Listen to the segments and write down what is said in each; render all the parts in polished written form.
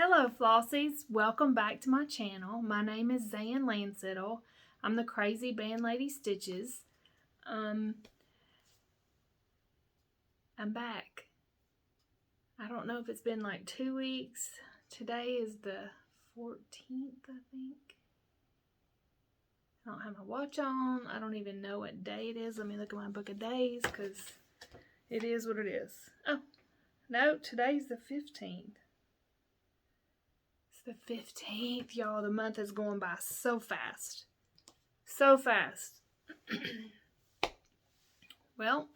Hello Flossies, welcome back to my channel. My name is Zan Lansittle. I'm the crazy band lady Stitches. I'm back. I don't know if it's been like 2 weeks. Today is the 14th, I think. I don't have my watch on. I don't even know what day it is. Let me look at my book of days because it is what it is. Oh, no, today's the 15th. The 15th, y'all. The month is going by so fast. So fast. Well,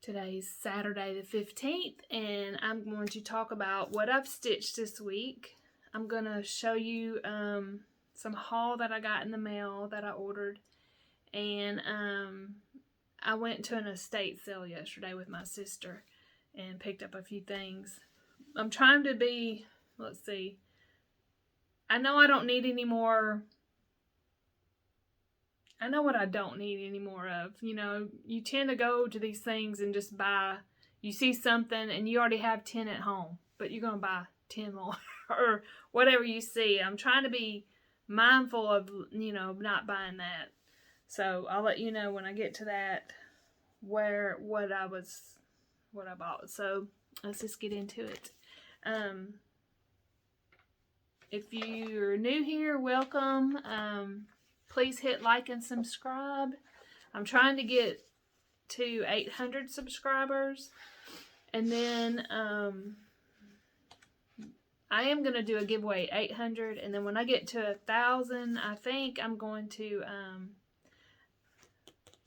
today's Saturday the 15th, and I'm going to talk about what I've stitched this week. I'm going to show you some haul that I got in the mail that I ordered. And I went to an estate sale yesterday with my sister and picked up a few things. I'm trying to be... Let's see. I know I don't need any more. I know what I don't need any more of. You know, you tend to go to these things and just buy. You see something and you already have 10 at home, but you're going to buy 10 more or whatever you see. I'm trying to be mindful of, you know, not buying that. So I'll let you know when I get to that what I bought. So let's just get into it. If you're new here, welcome. Please hit like and subscribe. I'm trying to get to 800 subscribers. And then I am going to do a giveaway at 800. And then when I get to 1,000, I think I'm going to,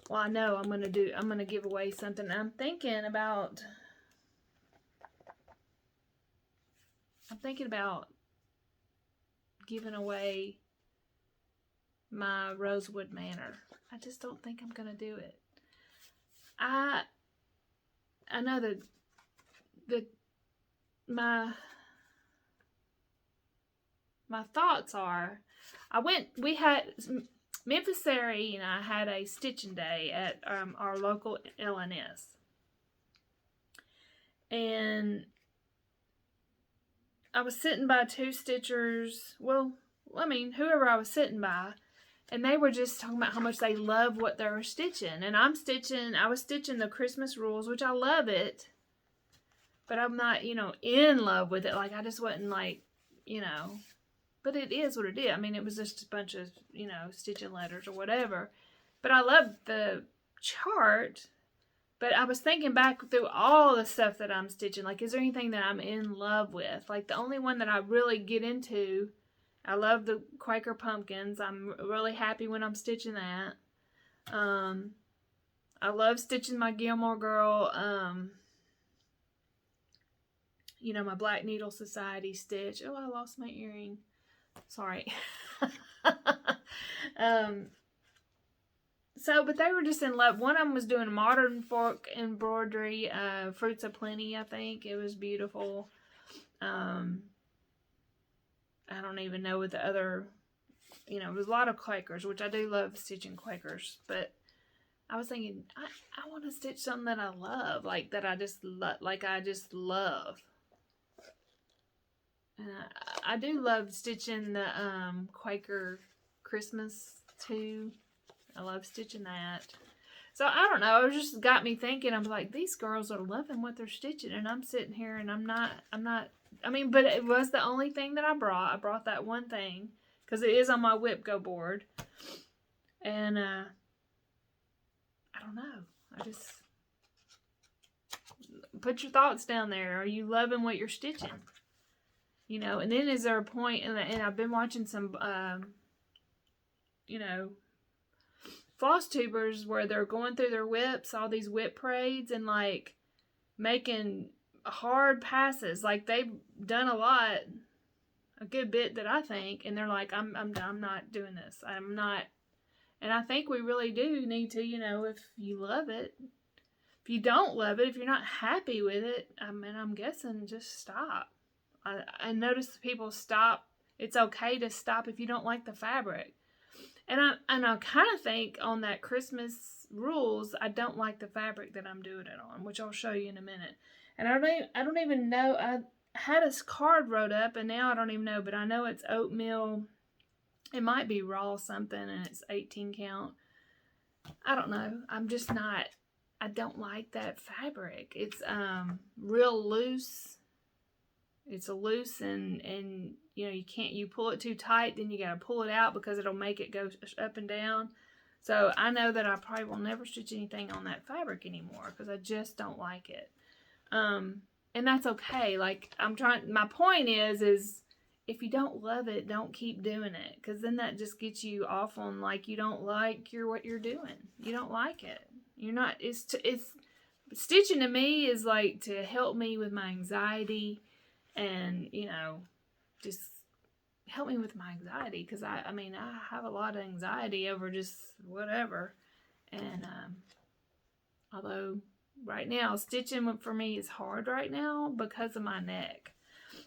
well, I know I'm going to give away something. I'm thinking about giving away my Rosewood Manor. I just don't think I'm gonna do it. I know that my thoughts are, we had Memphis TN and I had a stitching day at our local LNS, and I was sitting by two stitchers, well, I mean, whoever I was sitting by, and they were just talking about how much they love what they were stitching. And I was stitching the Christmas rules, which I love it, but I'm not, you know, in love with it. Like, I just wasn't like, you know, but it is what it is. I mean, it was just a bunch of, you know, stitching letters or whatever. But I love the chart. But I was thinking back through all the stuff that I'm stitching. Like, is there anything that I'm in love with? Like, the only one that I really get into, I love the Quaker pumpkins. I'm really happy when I'm stitching that. I love stitching my Gilmore Girl, you know, my Black Needle Society stitch. Oh, I lost my earring. Sorry. So, but they were just in love. One of them was doing modern fork embroidery, Fruits of Plenty, I think. It was beautiful. I don't even know what the other, you know, it was a lot of Quakers, which I do love stitching Quakers. But I was thinking, I want to stitch something that I love, like that I just love. And I do love stitching the Quaker Christmas too. I love stitching that. So, I don't know. It just got me thinking. I'm like, these girls are loving what they're stitching. And I'm sitting here and I'm not, I mean, but it was the only thing that I brought. I brought that one thing because it is on my WIP GO Board. And, I don't know. I just, put your thoughts down there. Are you loving what you're stitching? You know, and then is there a point, and I've been watching some, you know, Flosstubers where they're going through their WIPs, all these WIP parades, and like making hard passes. Like they've done a good bit that I think, and they're like, I'm not doing this. I'm not. And I think we really do need to, you know, if you love it. If you don't love it, if you're not happy with it, I mean, I'm guessing just stop. I notice people stop. It's okay to stop if you don't like the fabric. And I kind of think on that Christmas rules, I don't like the fabric that I'm doing it on, which I'll show you in a minute. And I don't even know. had a card wrote up, and now I don't even know, but I know it's oatmeal. It might be raw something, and it's 18 count. I don't know. I'm just not, I don't like that fabric. It's real loose. It's a loose, and you know, you pull it too tight, then you got to pull it out because it'll make it go up and down. So I know that I probably will never stitch anything on that fabric anymore because I just don't like it. And that's okay. Like, my point is if you don't love it, don't keep doing it, because then that just gets you off on, like, you don't like what you're doing. You don't like it. You're not, it's stitching to me is like to help me with my anxiety, and, you know, just help me with my anxiety, because I mean, I have a lot of anxiety over just whatever. And although right now stitching for me is hard right now because of my neck.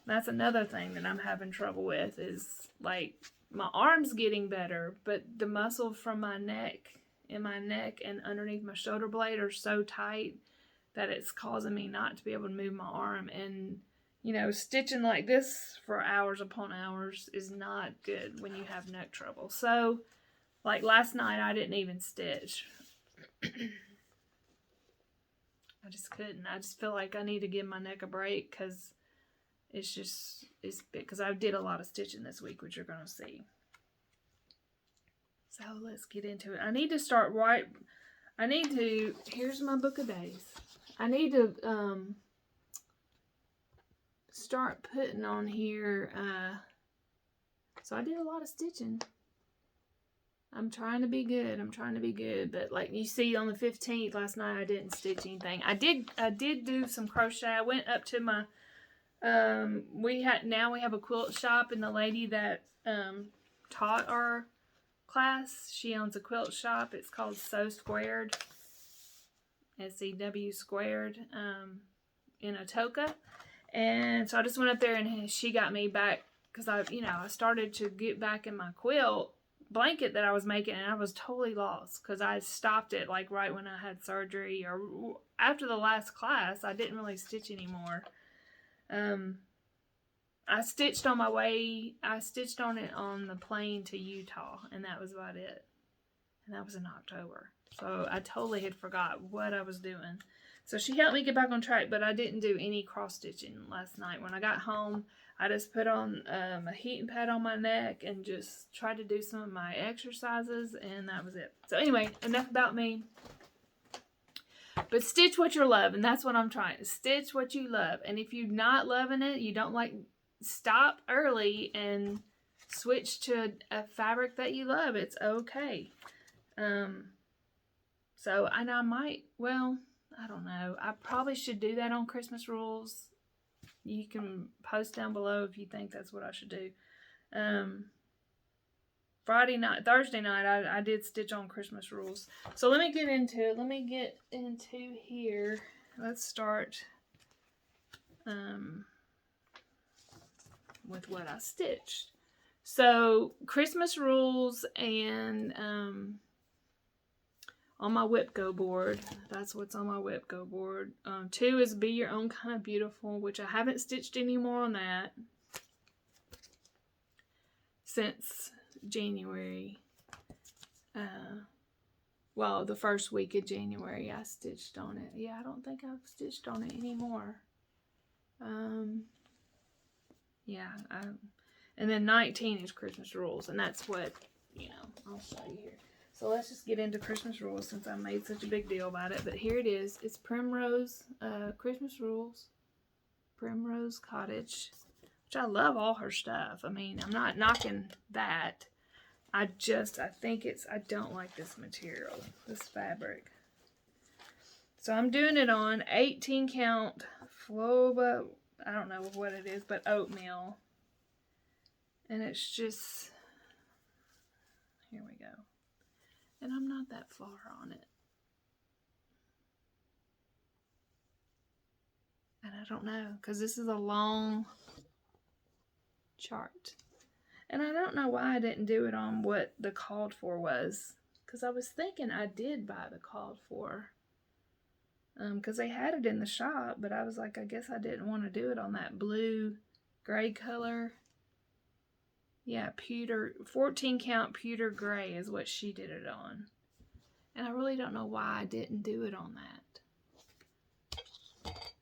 That's another thing that I'm having trouble with, is like my arm's getting better, but the muscle from my neck and underneath my shoulder blade are so tight that it's causing me not to be able to move my arm. And, you know, stitching like this for hours upon hours is not good when you have neck trouble. So, like last night, I didn't even stitch. I just couldn't. I just feel like I need to give my neck a break, because it's because I did a lot of stitching this week, which you're going to see. So let's get into it. I need to start here's my book of days. I need to start putting on here, so I did a lot of stitching. I'm trying to be good, but like you see on the 15th last night, I didn't stitch anything. I did do some crochet. I went up to my, we have a quilt shop, and the lady that taught our class, she owns a quilt shop. It's called Sew Squared, SEW Squared, in Atoka. And so I just went up there, and she got me back, because I started to get back in my quilt blanket that I was making, and I was totally lost because I stopped it like right when I had surgery, or after the last class. I didn't really stitch anymore. I stitched on it on the plane to Utah, and that was about it. And that was in October. So I totally had forgot what I was doing. So she helped me get back on track, but I didn't do any cross stitching last night. When I got home, I just put on a heating pad on my neck and just tried to do some of my exercises, and that was it. So anyway, enough about me. But stitch what you love, and that's what I'm trying. Stitch what you love. And if you're not loving it, you don't like, stop early and switch to a fabric that you love. It's okay. So, and I might, well, I don't know. I probably should do that on Christmas rules. You can post down below if you think that's what I should do. Thursday night, I did stitch on Christmas rules. So let me get into here. Let's start with what I stitched. So Christmas rules, and on my WIP Go board, that's what's on my WIP Go board. 2 is Be Your Own Kind of Beautiful, which I haven't stitched anymore on that since January. Well, the first week of January I stitched on it. Yeah, I don't think I've stitched on it anymore. Yeah, and then 19 is Christmas rules, and that's what, I'll show you here. So let's just get into Christmas rules, since I made such a big deal about it. But here it is. It's Primrose Christmas rules. Primrose Cottage, which I love all her stuff. I mean, I'm not knocking that. I don't like this material, this fabric. So I'm doing it on 18 count Floba, I don't know what it is, but oatmeal. And it's just, here we go. And I'm not that far on it. And I don't know, because this is a long chart. And I don't know why I didn't do it on what the called for was. Because I was thinking I did buy the called for. because they had it in the shop, but I was like, I guess I didn't want to do it on that blue gray color. Yeah, pewter, 14 count pewter gray is what she did it on. And I really don't know why I didn't do it on that.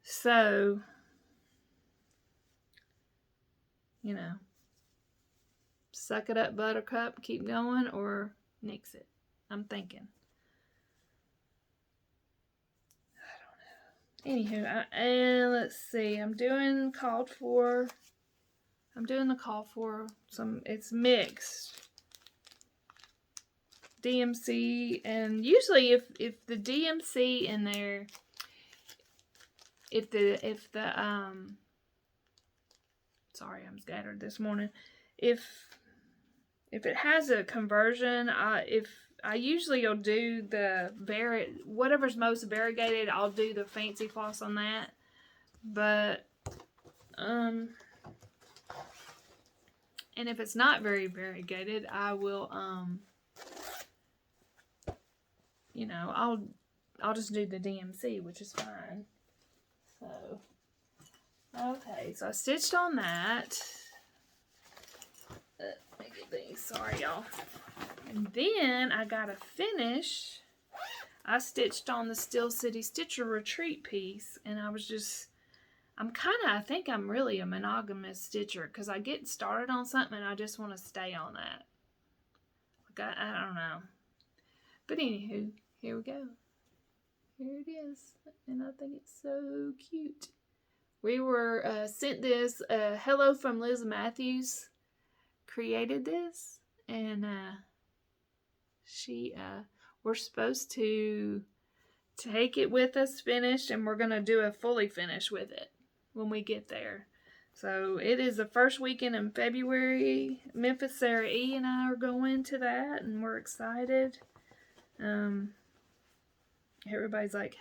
So, you know, suck it up, buttercup, keep going, or nix it. I'm thinking. I don't know. Anywho, and let's see. I'm doing the call for some, it's mixed. DMC, and usually if the DMC in there, if the sorry, I'm scattered this morning. If it has a conversion, I usually will do the whatever's most variegated, I'll do the fancy floss on that. But and if it's not very variegated, I will you know, I'll just do the DMC, which is fine. So okay, so I stitched on that. Let me get these. Sorry, y'all. And then I got to finish. I stitched on the Steel City Stitcher Retreat piece, and I think I'm really a monogamous stitcher, because I get started on something and I just want to stay on that. Like I don't know. But anywho, here we go. Here it is. And I think it's so cute. We were sent this. Hello from Liz Matthews created this. And we're supposed to take it with us finished. And we're going to do a fully finish with it when we get there. So it is the first weekend in February. Memphis Sarah E and I are going to that. And we're excited. Everybody's like,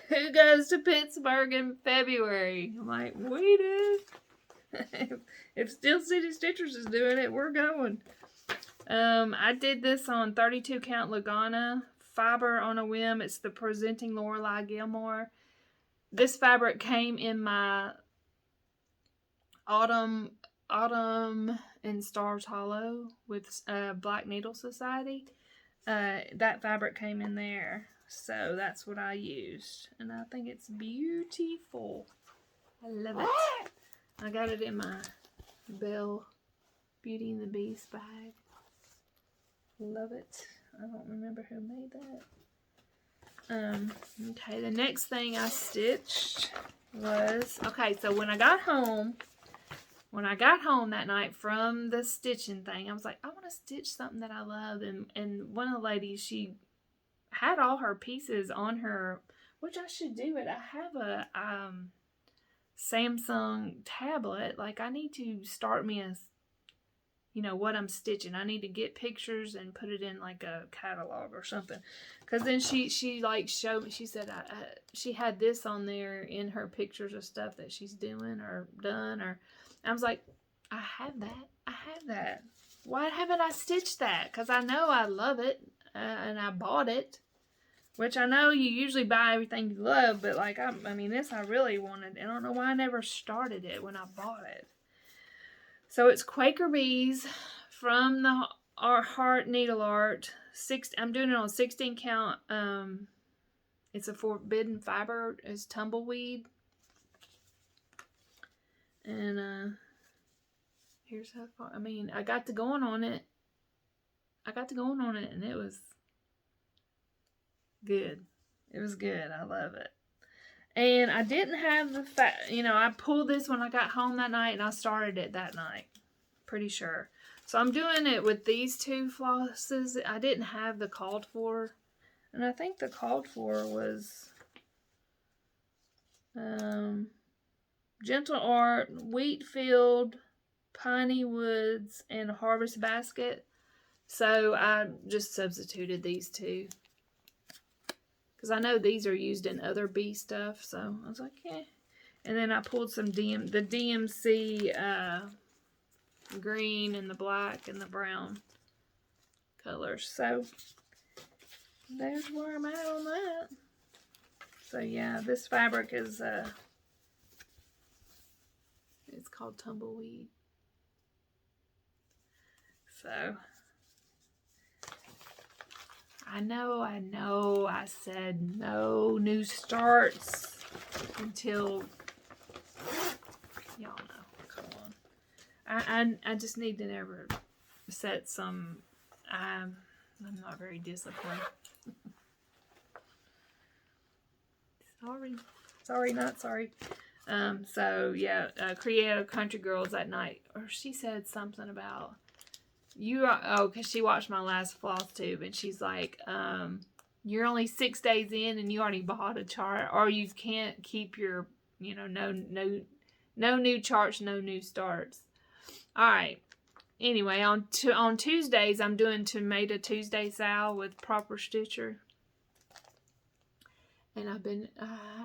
who goes to Pittsburgh in February? I'm like, we do. If Steel City Stitchers is doing it, we're going. I did this on 32 count Lagana fiber on a whim. It's the Presenting Lorelei Gilmore. This fabric came in my Autumn and Stars Hollow with Black Needle Society. That fabric came in there, so that's what I used, and I think it's beautiful. I love it. I got it in my Belle Beauty and the Beast bag. Love it. I don't remember who made that. Okay, the next thing I stitched was, okay, so when I got home that night from the stitching thing, I was like, I want to stitch something that I love. And one of the ladies, she had all her pieces on her, which I should do it. I have a Samsung tablet. Like, I need to start me a, what I'm stitching. I need to get pictures and put it in like a catalog or something. Because then she like showed me, she said she had this on there in her pictures of stuff that she's doing or done, or I was like, I have that. Why haven't I stitched that? Because I know I love it, and I bought it. Which I know you usually buy everything you love, but like, I mean, this I really wanted. And I don't know why I never started it when I bought it. So it's Quaker Bees from the Heart Needle Art. I'm doing it on 16 count. It's a Forbidden Fiber. It's Tumbleweed. And here's how far. I mean, I got to going on it. And it was good. It was good. I love it. And I didn't have the I pulled this when I got home that night, and I started it that night. Pretty sure. So I'm doing it with these two flosses. I didn't have the called for. And I think the called for was Gentle Art, Wheatfield, Piney Woods, and Harvest Basket. So I just substituted these two. Because I know these are used in other bee stuff. So I was like, yeah. And then I pulled some the DMC green and the black and the brown colors. So there's where I'm at on that. So yeah, this fabric is it's called Tumbleweed. So I know I said no new starts until y'all know. Come on. I just need to never set some. I'm not very disciplined. Sorry, not sorry. So yeah, Creative Country Girls that night, or she said something about because she watched my last Flosstube and she's like, you're only 6 days in and you already bought a chart, or you can't keep your, no new charts, no new starts. All right. Anyway, on Tuesdays, I'm doing Tomato Tuesday Sal with Proper Stitcher. And I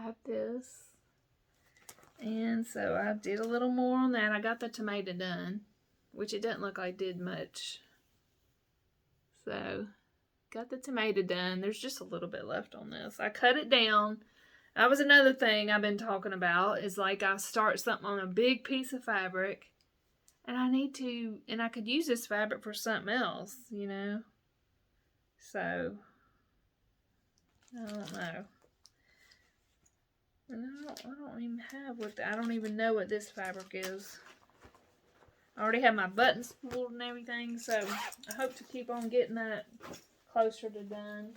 have this. And so I did a little more on that. I got the tomato done, which it doesn't look like I did much. So, got the tomato done. There's just a little bit left on this. I cut it down. That was another thing I've been talking about, is like I start something on a big piece of fabric, and I could use this fabric for something else, So, I don't know. And I don't even know what this fabric is. I already have my buttons spooled and everything, so I hope to keep on getting that closer to done.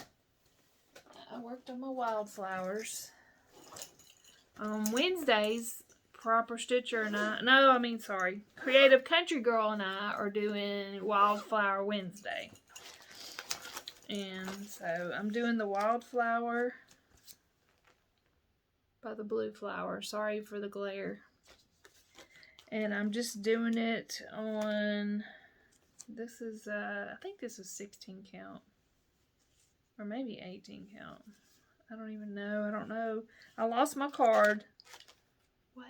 I worked on my wildflowers. On Wednesdays, Proper Stitcher and Creative Country Girl and I are doing Wildflower Wednesday. And so I'm doing the wildflower by the blue flower. Sorry for the glare. And I'm just doing it on, this is, I think this is 16 count. Or maybe 18 count. I don't even know. I don't know. I lost my card. What?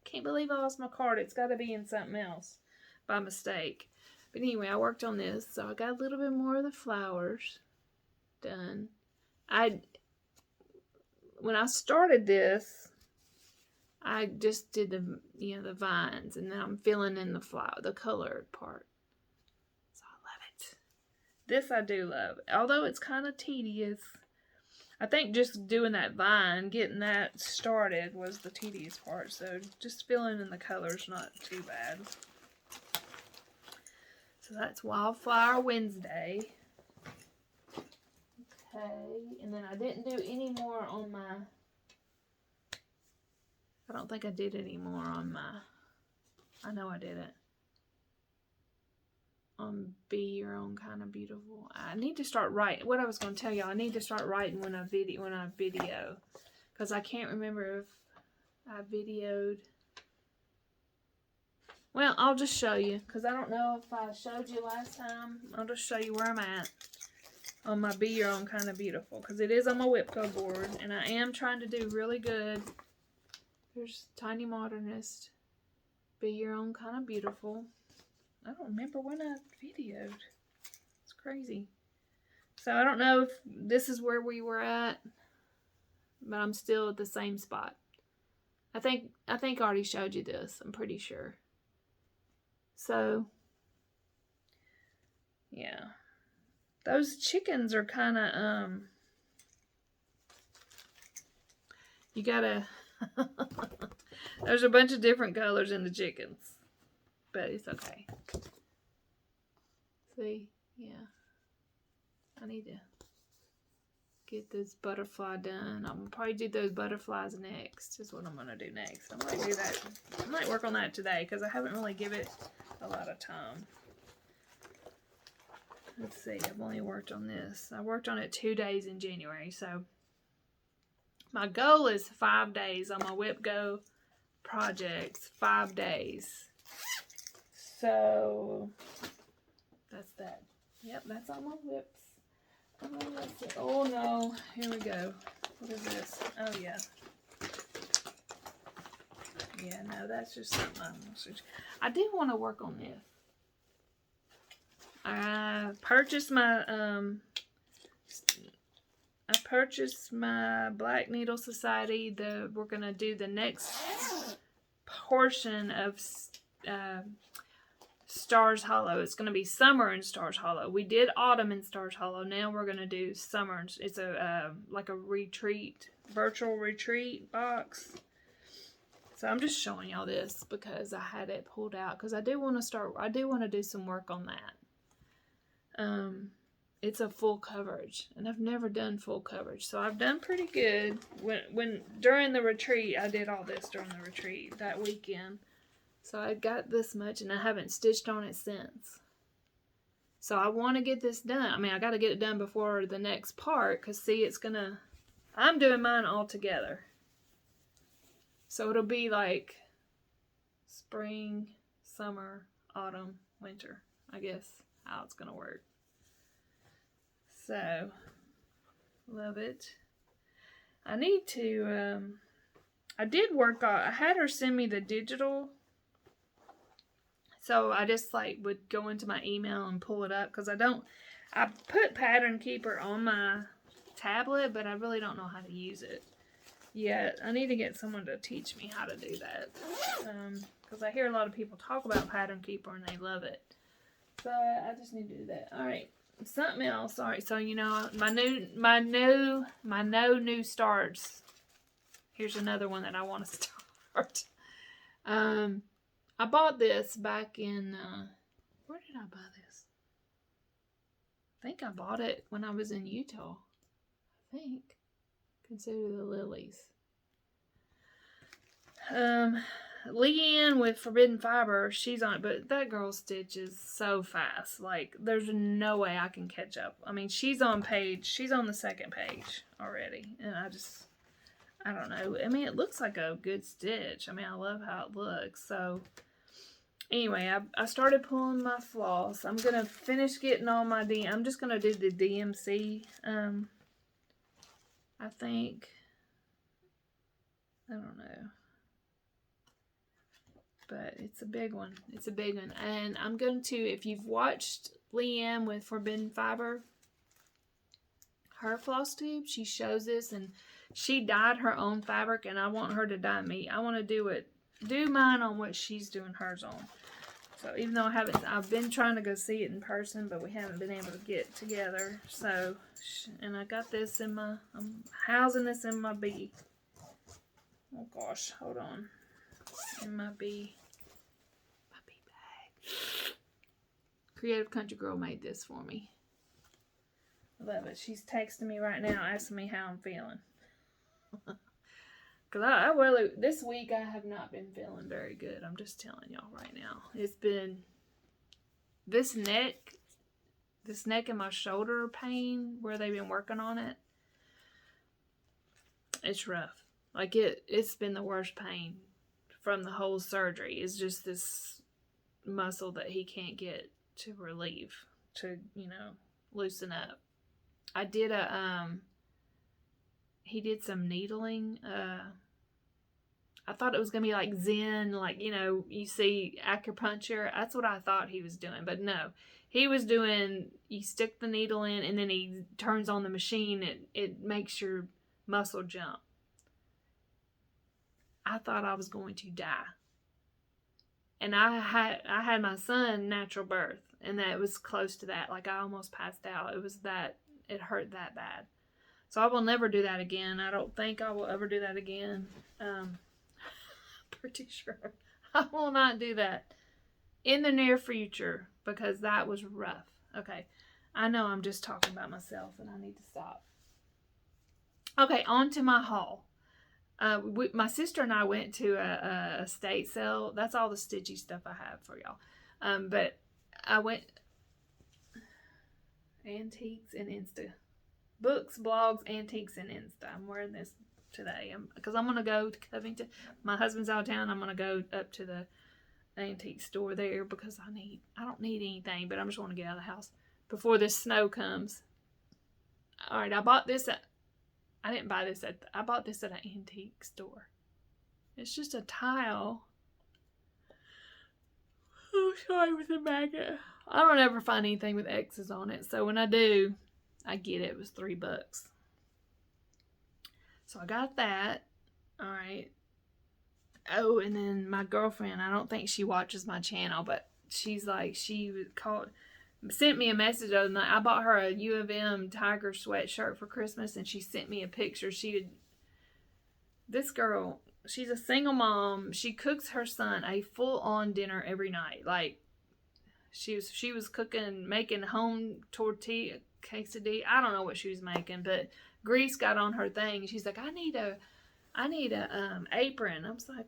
Can't believe I lost my card. It's got to be in something else by mistake. But anyway, I worked on this. So I got a little bit more of the flowers done. When I started this, I just did the vines, and then I'm filling in the colored part. So I love it. This I do love, although it's kind of tedious. I think just doing that vine, getting that started, was the tedious part. So just filling in the colors, not too bad. So that's Wildflower Wednesday. Okay, and then I didn't do any more on my, I don't think I did any more on my, I know I didn't. On Be Your Own Kind of Beautiful. I need to start writing. What I was going to tell y'all, I need to start writing when I video. Because I can't remember if I videoed. Well, I'll just show you. Because I don't know if I showed you last time. I'll just show you where I'm at. On my Be Your Own Kind of Beautiful. Because it is on my WIP GO board. And I am trying to do really good. There's Tiny Modernist. Be Your Own Kind of Beautiful. I don't remember when I videoed. It's crazy. So I don't know if this is where we were at, but I'm still at the same spot. I think I already showed you this. I'm pretty sure. So yeah, those chickens are kind of you gotta. There's a bunch of different colors in the chickens. But it's okay. See? Yeah. I need to get this butterfly done. I'm going to probably do those butterflies next. Is what I'm going to do next. I might do that. I might work on that today because I haven't really given it a lot of time. Let's see. I've only worked on this. I worked on it 2 days in January. So my goal is 5 days on my WIP GO projects. 5 days. So, that's that. Yep, that's all my whips. Let's see. Oh no, here we go. What is this? Oh yeah. Yeah, no, that's just something I'm gonna switch. I do want to work on this. I purchased my I purchased my Black Needle Society. We're going to do the next portion of Stars Hollow. It's going to be summer in Stars Hollow. We did autumn in Stars Hollow. Now we're going to do summer. It's like a retreat, virtual retreat box. So I'm just showing y'all this because I had it pulled out because I do want to do some work on that. It's a full coverage, and I've never done full coverage, so I've done pretty good. When during the retreat, I did all this during the retreat that weekend. So I got this much, and I haven't stitched on it since. So I want to get this done. I mean, I got to get it done before the next part, because see, I'm doing mine all together. So it'll be like spring, summer, autumn, winter, I guess, how it's going to work. So, love it. I need to, I did work on, I had her send me the digital. So I just like would go into my email and pull it up because I put Pattern Keeper on my tablet, but I really don't know how to use it yet. I need to get someone to teach me how to do that because I hear a lot of people talk about Pattern Keeper and they love it. So I just need to do that. All right. Something else. All right, so you know my no new starts. Here's another one that I want to start. I bought this back in where did I buy this? I think I bought it when I was in Utah. I think. Consider the lilies. Lynn with Forbidden Fiber, she's on it, but that girl stitches so fast. Like, there's no way I can catch up. I mean, she's on the second page already, and I don't know. I mean, it looks like a good stitch. I mean, I love how it looks. So, anyway, I started pulling my floss. I'm going to finish getting all my I'm just going to do the DMC, I think. I don't know. But it's a big one. It's a big one. And I'm going to, if you've watched Lynn with Forbidden Fiber, her Flosstube, she shows this, and she dyed her own fabric, and I want her to dye me. I want to do mine on what she's doing hers on. So even though I've been trying to go see it in person, but we haven't been able to get together. So, and I got this I'm housing this in my bee. Oh gosh, hold on. In my bee bag. Creative Country Girl made this for me. I love it. She's texting me right now asking me how I'm feeling. Because I really, this week I have not been feeling very good. I'm just telling y'all right now. It's been, this neck and my shoulder pain where they've been working on it, it's rough. Like it's been the worst pain from the whole surgery. It's just this muscle that he can't get to relieve, to, you know, loosen up. I did he did some needling. I thought it was going to be like Zen, like, you know, you see acupuncture. That's what I thought he was doing. But no, he was doing, you stick the needle in and then he turns on the machine. It makes your muscle jump. I thought I was going to die. And I had my son natural birth, and that was close to that. Like, I almost passed out. It hurt that bad. So I will never do that again. I don't think I will ever do that again. Pretty sure I will not do that in the near future, because that was rough. Okay, I know I'm just talking about myself and I need to stop. Okay, on to my haul. My sister and I went to a estate sale. That's all the stitchy stuff I have for y'all. But I went antiques and Insta. Books, blogs, antiques, and Insta. I'm wearing this today because I'm going to go to Covington. My husband's out of town. I'm going to go up to the antique store there because I don't need anything, but I just want to get out of the house before this snow comes. All right, I bought this I didn't buy this I bought this at an antique store. It's just a tile. Oh, sorry, with a magnet. I don't ever find anything with X's on it, so when I do, I get it. It was $3. So I got that. All right. Oh, and then my girlfriend, I don't think she watches my channel, but she's like, sent me a message the other night. I bought her a U of M tiger sweatshirt for Christmas, and she sent me a picture. This girl, she's a single mom. She cooks her son a full-on dinner every night. Like, she was cooking, making home tortilla quesadilla. I don't know what she was making, but grease got on her thing. She's like, I need a apron. I was like,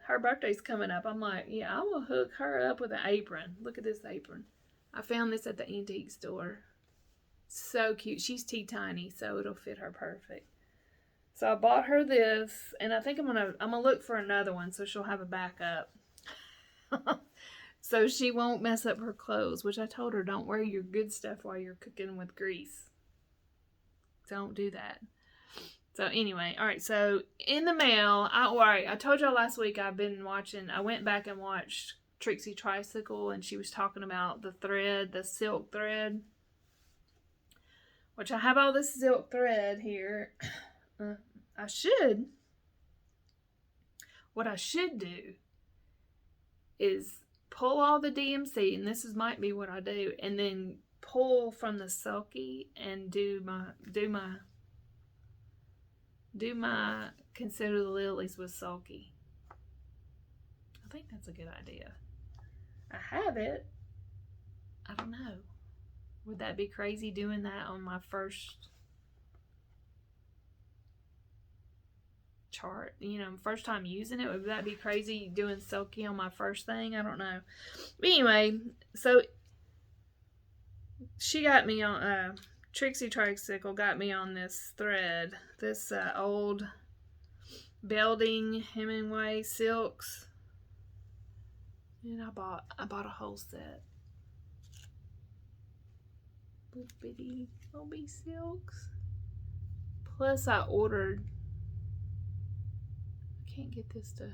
her birthday's coming up. I'm like, yeah, I will hook her up with an apron. Look at this apron. I found this at the antique store. So cute. She's teeny, so it'll fit her perfect. So I bought her this, and I think I'm gonna look for another one so she'll have a backup. So she won't mess up her clothes, which I told her, don't wear your good stuff while you're cooking with grease. Don't do that. So anyway, all right, so in the mail, I told y'all last week I went back and watched Trixie Tricycle, and she was talking about the silk thread, which I have all this silk thread here. What I should do is pull all the DMC, and might be what I do, and then pull from the sulky and do my Consider the Lilies with sulky. I think that's a good idea. I have it. I don't know. Would that be crazy doing that on my first chart? First time using it? Would that be crazy doing sulky on my first thing? I don't know. But anyway, so she got me on Trixie Tricycle got me on this thread, this old Belding Hemingway silks, and I bought a whole set. Little bitty silks. Plus I ordered, I can't get this to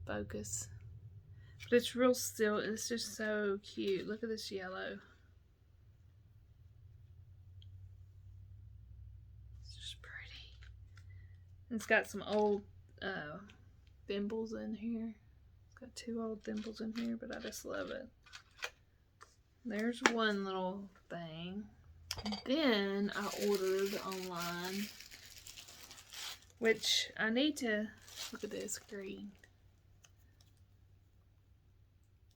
focus, but it's real silk. It's just so cute. Look at this yellow. It's got some old thimbles in here. It's got 2 old thimbles in here, but I just love it. There's one little thing. Then I ordered online, which I need to look at this green.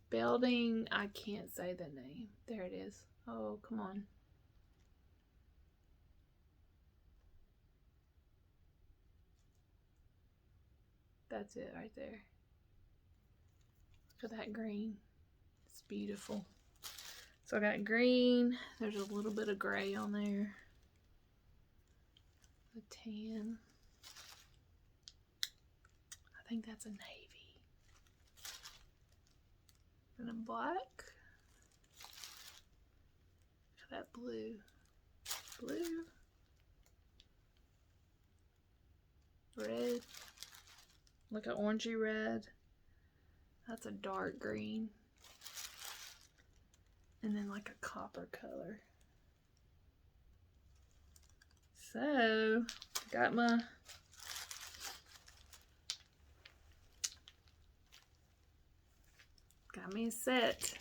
Belding, I can't say the name. There it is. Oh, come on. That's it right there. Look at that green. It's beautiful. So I got green. There's a little bit of gray on there. A tan. I think that's a navy. And a black. Look at that blue. Blue. Red. Look at orangey red. That's a dark green. And then like a copper color. So, got me a set.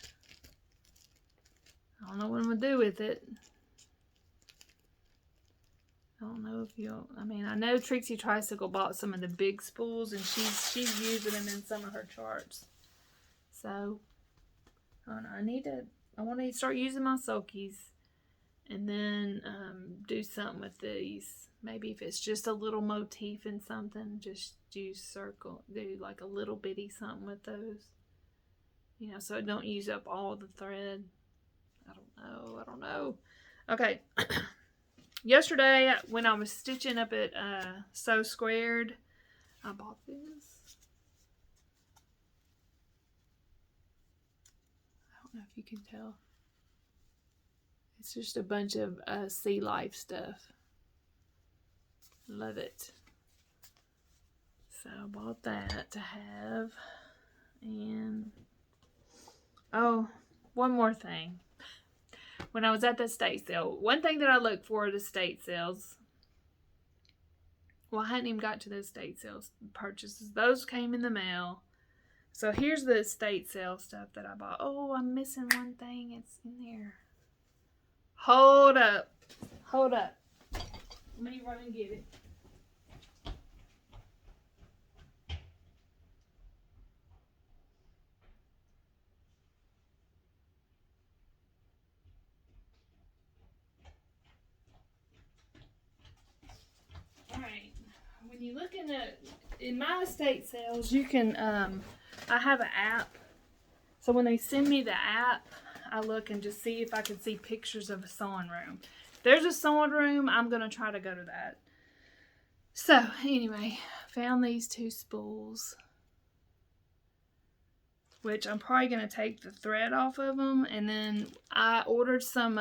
I don't know what I'm gonna do with it. I don't know if I know Trixie Tricycle bought some of the big spools, and she's using them in some of her charts. So, I don't know. I want to start using my sulkies, and then do something with these. Maybe if it's just a little motif in something, just do like a little bitty something with those. So it don't use up all the thread. I don't know. Okay. Yesterday, when I was stitching up at Sew Squared, I bought this. I don't know if you can tell. It's just a bunch of sea life stuff. Love it. So I bought that to have. And, oh, one more thing. When I was at the estate sale, one thing that I look for at estate sales Well, I hadn't even got to those estate sales purchases. Those came in the mail. So here's the estate sale stuff that I bought. Oh, I'm missing one thing. It's in there. Hold up. Hold up. Let me run and get it. Alright. When you look in my estate sales, you can, I have an app. So when they send me the app, I look and just see if I can see pictures of a sewing room. If there's a sewing room, I'm going to try to go to that. So anyway, found these 2 spools, which I'm probably going to take the thread off of them. And then I ordered some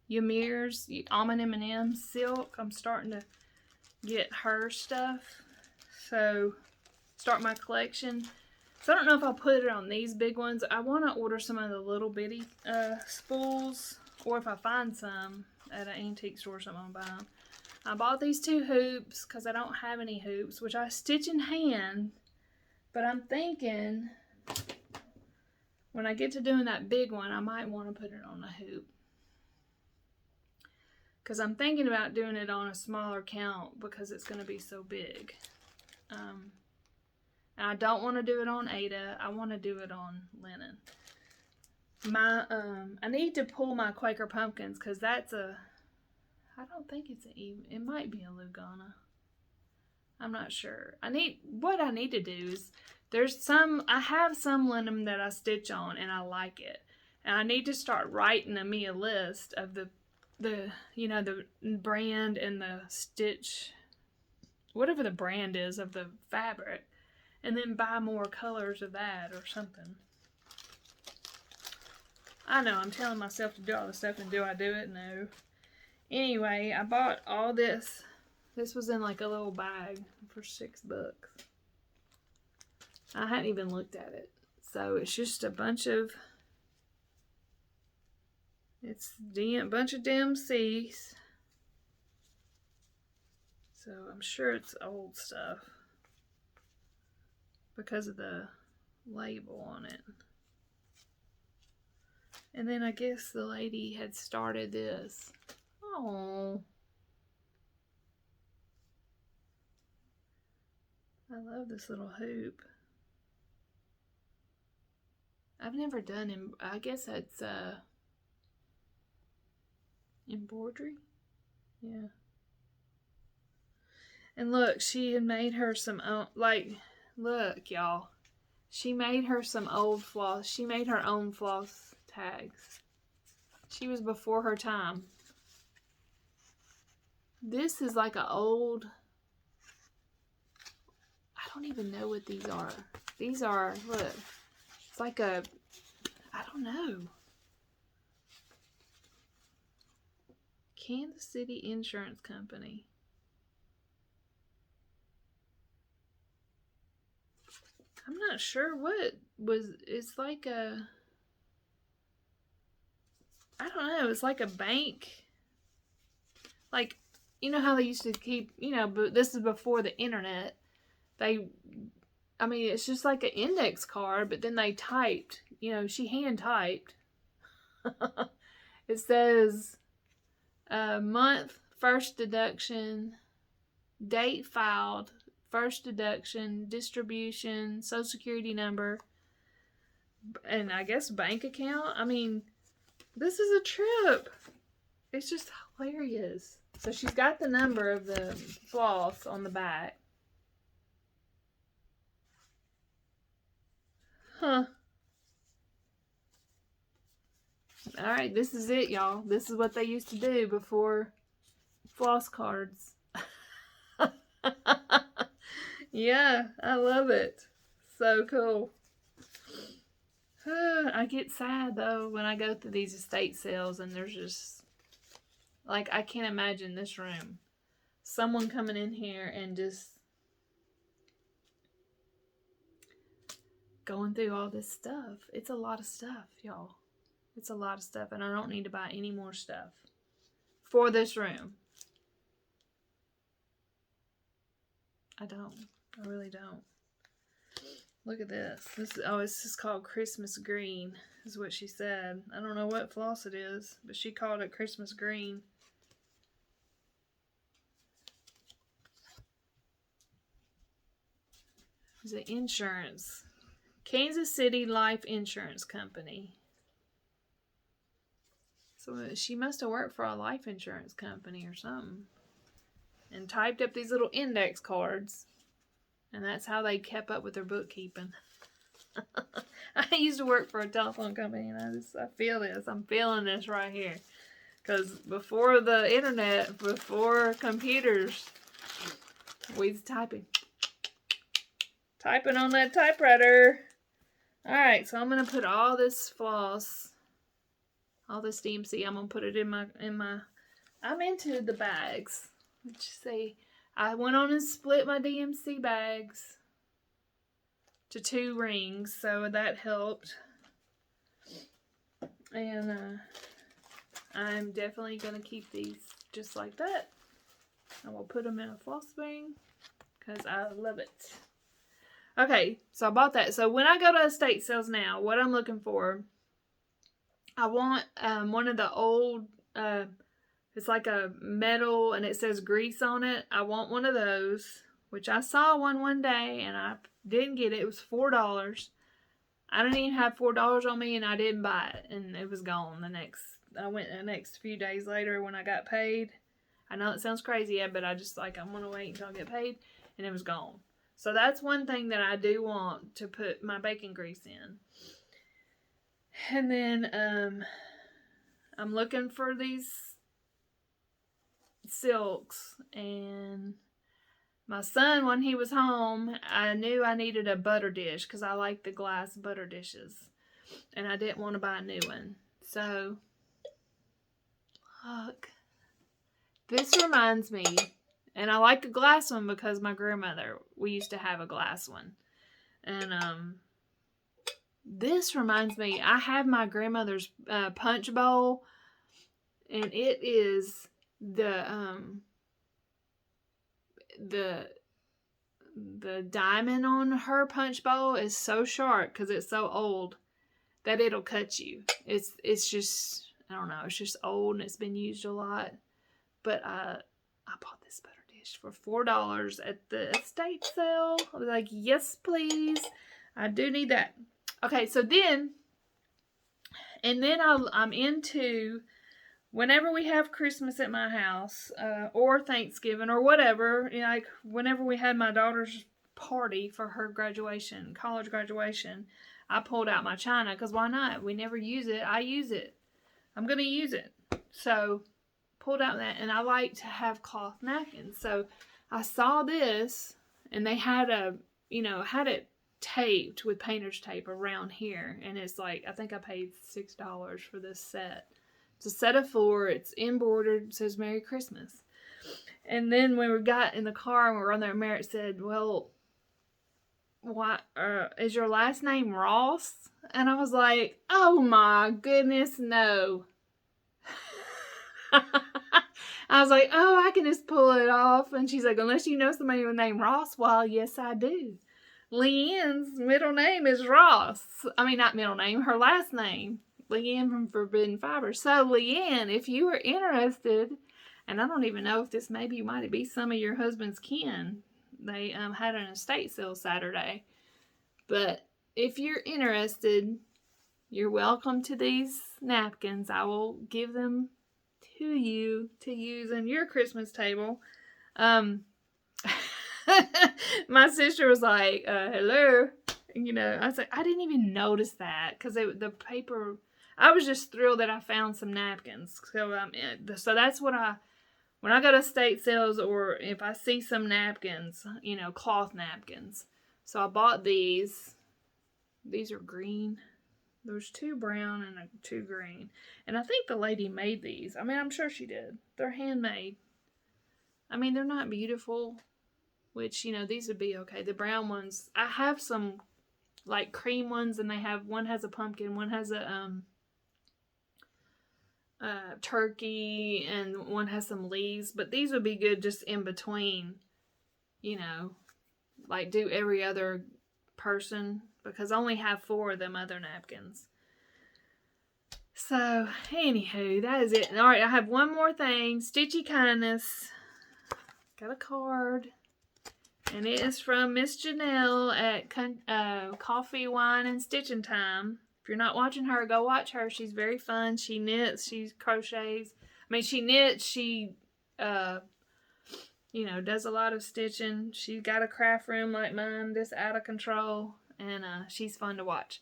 Ymir's Almond MnMs silk. I'm starting to get her stuff. So start my collection. So I don't know if I'll put it on these big ones. I want to order some of the little bitty spools, or if I find some at an antique store or something, I'll buy them. I bought these 2 hoops because I don't have any hoops, which I stitch in hand. But I'm thinking when I get to doing that big one, I might want to put it on a hoop. Because I'm thinking about doing it on a smaller count because it's going to be so big. And I don't want to do it on Ada. I want to do it on linen. I need to pull my Quaker pumpkins because that's I don't think it's it might be a Lugana. I'm not sure. What I need to do is I have some linen that I stitch on and I like it. And I need to start writing me a list of the brand and the stitch, whatever the brand is of the fabric, and then buy more colors of that or something. I know, I'm telling myself to do all this stuff, and do I do it? No. Anyway, I bought all this. This was in like a little bag for $6. I hadn't even looked at it. So it's just a bunch of, bunch of DMCs. So I'm sure it's old stuff because of the label on it. And then I guess the lady had started this. Oh, I love this little hoop. I've never done him. I guess that's embroidery. Yeah. And look, she had made her some look, y'all. She made her some old floss. She made her own floss tags. She was before her time. This is like an old, I don't even know what these are. These are, look, it's like I don't know. Kansas City Insurance Company. I'm not sure what it's like I don't know, it's like a bank. Like, you know how they used to keep, but this is before the internet. It's just like an index card, but then they typed, she hand typed. It says month, first deduction, date filed, first deduction, distribution, social security number, and I guess bank account. This is a trip. It's just hilarious. So she's got the number of the floss on the back. Huh. Alright, this is it, y'all. This is what they used to do before floss cards. Yeah, I love it. So cool. I get sad, though, when I go through these estate sales and there's just, like, I can't imagine this room. Someone coming in here and just going through all this stuff. It's a lot of stuff, y'all. It's a lot of stuff, and I don't need to buy any more stuff for this room. I don't. I really don't. Look at this. It's just called Christmas green, is what she said. I don't know what floss it is, but she called it Christmas green. It's an insurance. Kansas City Life Insurance Company. So she must have worked for a life insurance company or something. And typed up these little index cards. And that's how they kept up with their bookkeeping. I used to work for a telephone company, and I feel this. I'm feeling this right here. Because before the internet, before computers, we was typing on that typewriter. Alright, so I'm going to put all this floss, all this DMC, I'm going to put it in my, I'm into the bags. Let's just say, I went on and split my DMC bags to 2 rings, so that helped. And I'm definitely going to keep these just like that. I will put them in a floss ring because I love it. Okay, so I bought that. So when I go to estate sales now, what I'm looking for, I want one of the old, it's like a metal and it says grease on it. I want one of those, which I saw one day and I didn't get it. It was $4. I didn't even have $4 on me and I didn't buy it. And it was gone I went the next few days later when I got paid. I know it sounds crazy, but I just I'm going to wait until I get paid. And it was gone. So that's one thing that I do want to put my bacon grease in. And then I'm looking for these silks, and my son, when he was home, I knew I needed a butter dish because I like the glass butter dishes, and I didn't want to buy a new one. So look, this reminds me, and I like a glass one because my grandmother, we used to have a glass one, and this reminds me, I have my grandmother's punch bowl, and it is the diamond on her punch bowl is so sharp because it's so old that it'll cut you. It's just, I don't know, it's just old and it's been used a lot. But I bought this butter dish for $4 at the estate sale. I was like, yes, please. I do need that. Okay, so then, and then I'm into, whenever we have Christmas at my house, or Thanksgiving, or whatever, like whenever we had my daughter's party for her graduation, college graduation, I pulled out my china, because why not? We never use it. I use it. I'm going to use it. So, pulled out that, and I like to have cloth napkins. So, I saw this, and they had had it taped with painter's tape around here, and it's like, I think I paid $6 for this set. It's a set of 4. It's embroidered. It says Merry Christmas. And then when we got in the car and we were on there, Merritt said, well, what, is your last name Ross? And I was like, oh my goodness, no. I was like, oh, I can just pull it off. And she's like, unless you know somebody with the name Ross. Well, yes, I do. Lynn's middle name is Ross. I mean, not middle name, her last name. Lynn from Forbidden Fiber. So, Lynn, if you are interested, and I don't even know if this maybe might be some of your husband's kin. They had an estate sale Saturday. But if you're interested, you're welcome to these napkins. I will give them to you to use on your Christmas table. My sister was like, hello. I was like, I didn't even notice that because the paper, I was just thrilled that I found some napkins. So that's what when I go to estate sales or if I see some napkins, cloth napkins. So I bought these. These are green. There's 2 brown and 2 green. And I think the lady made these. I mean, I'm sure she did. They're handmade. I mean, they're not beautiful, which, these would be okay. The brown ones, I have some like cream ones, and one has a pumpkin, one has a turkey, and one has some leaves. But these would be good just in between, like do every other person because I only have 4 of them other napkins. So, anywho, that is it. Alright, I have one more thing. Stitchy Kindness. Got a card. And it is from Miss Janelle at Coffee, Wine, and Stitching Time. If you're not watching her, go watch her. She's very fun. She knits. She crochets. I mean, she knits. She, you know, does a lot of stitching. She's got a craft room like mine, just out of control. And she's fun to watch.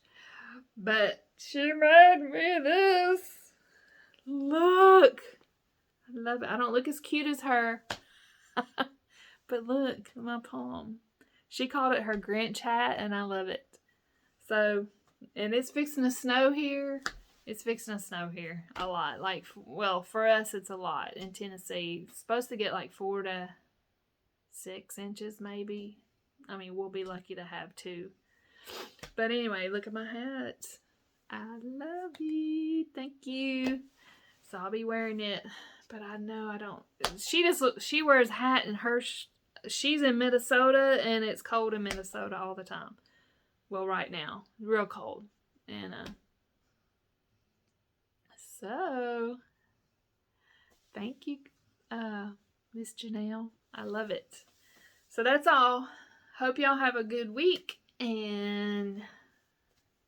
But she made me this. Look. I love it. I don't look as cute as her. But look at my palm. She called it her Grinch hat, and I love it. So, and it's fixing to snow here. It's fixing to snow here a lot. Like, well, for us, it's a lot in Tennessee. It's supposed to get like 4 to 6 inches, maybe. I mean, we'll be lucky to have 2. But anyway, look at my hat. I love you. Thank you. So I'll be wearing it. But I know I don't. She wears a hat and she's in Minnesota and it's cold in Minnesota all the time. Well, right now, real cold. And so thank you, Miss Janelle. I love it. So that's all. Hope y'all have a good week and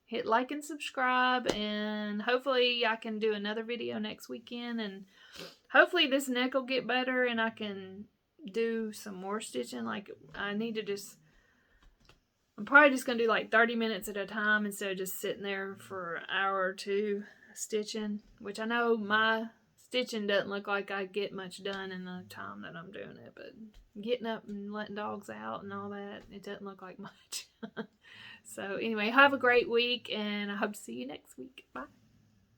hit like and subscribe, and hopefully I can do another video next weekend, and hopefully this neck will get better and I can do some more stitching. Like, I need to I'm probably just going to do like 30 minutes at a time instead of just sitting there for an hour or 2 stitching, which I know my stitching doesn't look like I get much done in the time that I'm doing it, but getting up and letting dogs out and all that, it doesn't look like much. So anyway, have a great week, and I hope to see you next week. Bye.